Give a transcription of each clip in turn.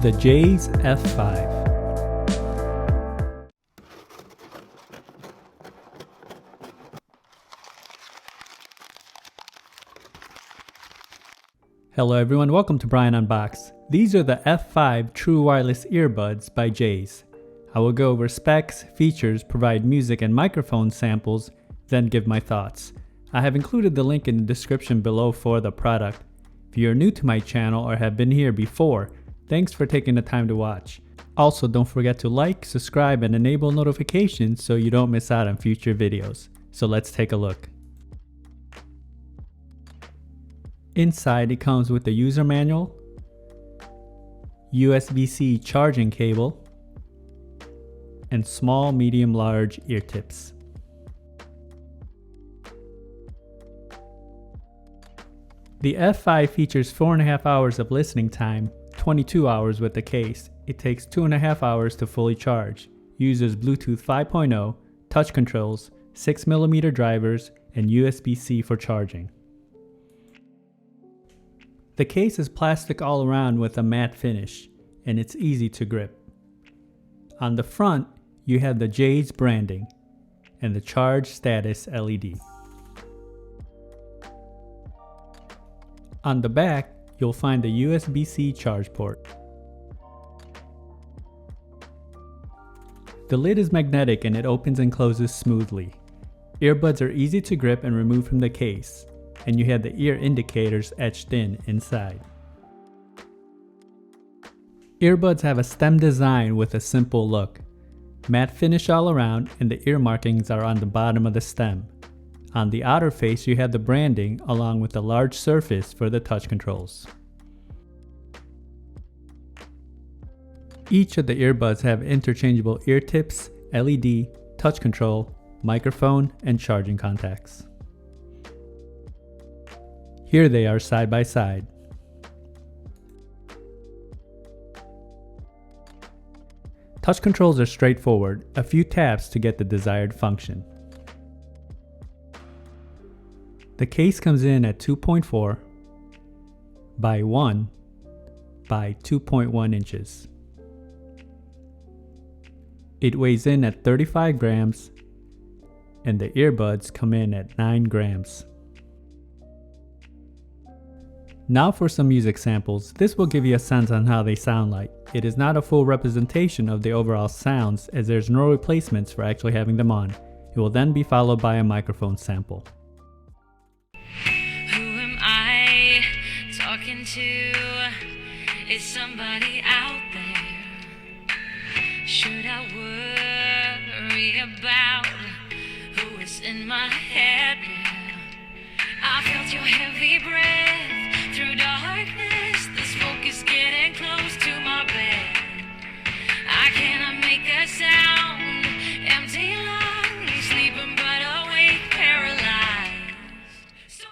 the JAYS F5. Hello everyone, welcome to Brian Unboxed. These are the F5 True Wireless Earbuds by JAYS. I will go over specs, features, provide music and microphone samples, then give my thoughts. I have included the link in the description below for the product. If you are new to my channel or have been here before, thanks for taking the time to watch. Also, don't forget to like, subscribe, and enable notifications so you don't miss out on future videos. So let's take a look. Inside, it comes with the user manual, USB-C charging cable, and small, medium, large ear tips. The F5 features 4.5 hours of listening time, 22 hours with the case. It takes 2.5 hours to fully charge. Uses Bluetooth 5.0, touch controls, 6mm drivers, and USB-C for charging. The case is plastic all around with a matte finish, and it's easy to grip. On the front, you have the JAYS branding and the charge status LED. On the back, you'll find the USB-C charge port. The lid is magnetic and it opens and closes smoothly. Earbuds are easy to grip and remove from the case, and you have the ear indicators etched in inside. Earbuds have a stem design with a simple look. Matte finish all around, and the ear markings are on the bottom of the stem. On the outer face, you have the branding along with a large surface for the touch controls. Each of the earbuds have interchangeable ear tips, LED, touch control, microphone, and charging contacts. Here they are side by side. Touch controls are straightforward, a few taps to get the desired function. The case comes in at 2.4 by 1 by 2.1 inches. It weighs in at 35 grams, and the earbuds come in at 9 grams. Now for some music samples. This will give you a sense on how they sound like. It is not a full representation of the overall sounds, as there's no replacements for actually having them on. It will then be followed by a microphone sample. Who am I talking to? Is somebody out there? Should I worry about who is in my head now? I felt your heavy breath through darkness. The smoke is getting close to my bed. I cannot make a sound. Empty lungs, sleeping but awake, paralyzed. So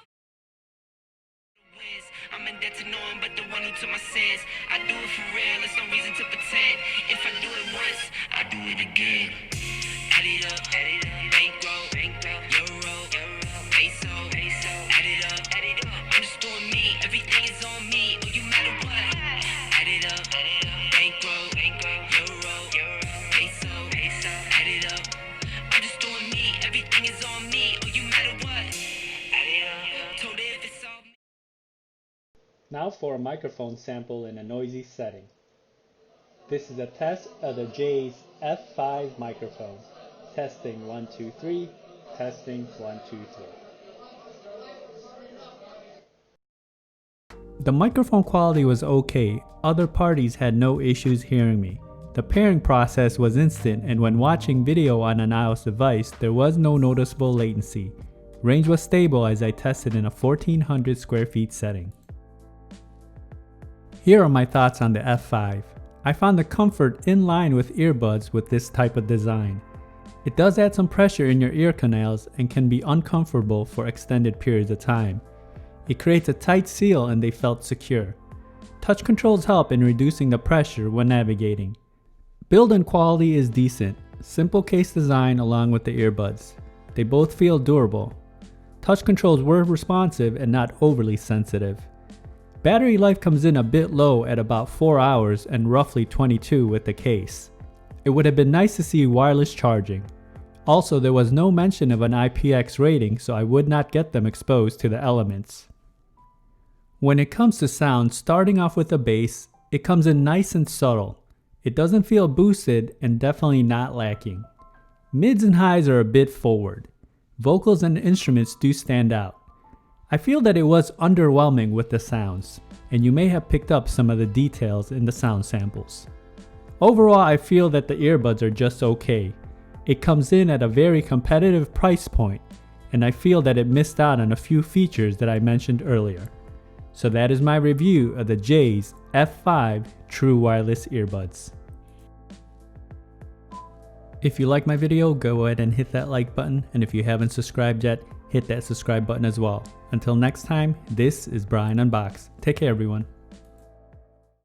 I'm in debt to no one but the one who took my sins. I do it for real, there's no reason to pretend. If I do it once, I do it again. Add it up, bankroll, euro, peso, add it up. I'm just doing me, everything is on me, oh you matter what. Add it up, bankroll, euro, peso, add it up. I'm just doing me, everything is on me, oh you matter what. Add it up, told it if it's all me. Now for a microphone sample in a noisy setting. This is a test of the JAYS F5 microphone. Testing 1, 2, 3. Testing 1, 2, 3. The microphone quality was okay. Other parties had no issues hearing me. The pairing process was instant, and when watching video on an iOS device, there was no noticeable latency. Range was stable as I tested in a 1400 square feet setting. Here are my thoughts on the F5. I found the comfort in line with earbuds with this type of design. It does add some pressure in your ear canals and can be uncomfortable for extended periods of time. It creates a tight seal and they felt secure. Touch controls help in reducing the pressure when navigating. Build and quality is decent. Simple case design along with the earbuds. They both feel durable. Touch controls were responsive and not overly sensitive. Battery life comes in a bit low at about 4 hours and roughly 22 with the case. It would have been nice to see wireless charging. Also, there was no mention of an IPX rating, so I would not get them exposed to the elements. When it comes to sound, starting off with the bass, it comes in nice and subtle. It doesn't feel boosted and definitely not lacking. Mids and highs are a bit forward. Vocals and instruments do stand out. I feel that it was underwhelming with the sounds, and you may have picked up some of the details in the sound samples. Overall, I feel that the earbuds are just okay. It comes in at a very competitive price point, and I feel that it missed out on a few features that I mentioned earlier. So that is my review of the JAYS F5 True Wireless Earbuds. If you like my video, go ahead and hit that like button, and if you haven't subscribed yet, hit that subscribe button as well. Until next time, this is Brian Unboxed. Take care everyone.